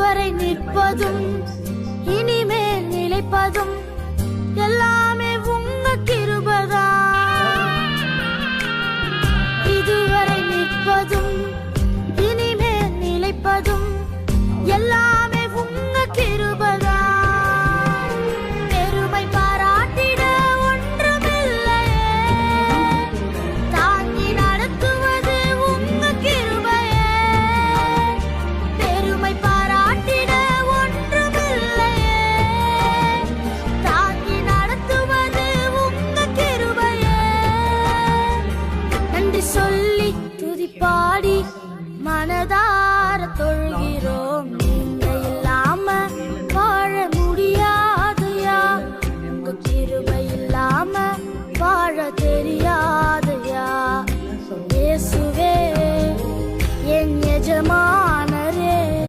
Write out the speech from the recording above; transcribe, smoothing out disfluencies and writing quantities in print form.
இதுவரை நிற்பதும் இனிமேல் நிலைப்பதும் எல்லாமே உங்க கிருபதா. இதுவரை நிற்பதும் இனிமேல் நிலைப்பதும் எல்லா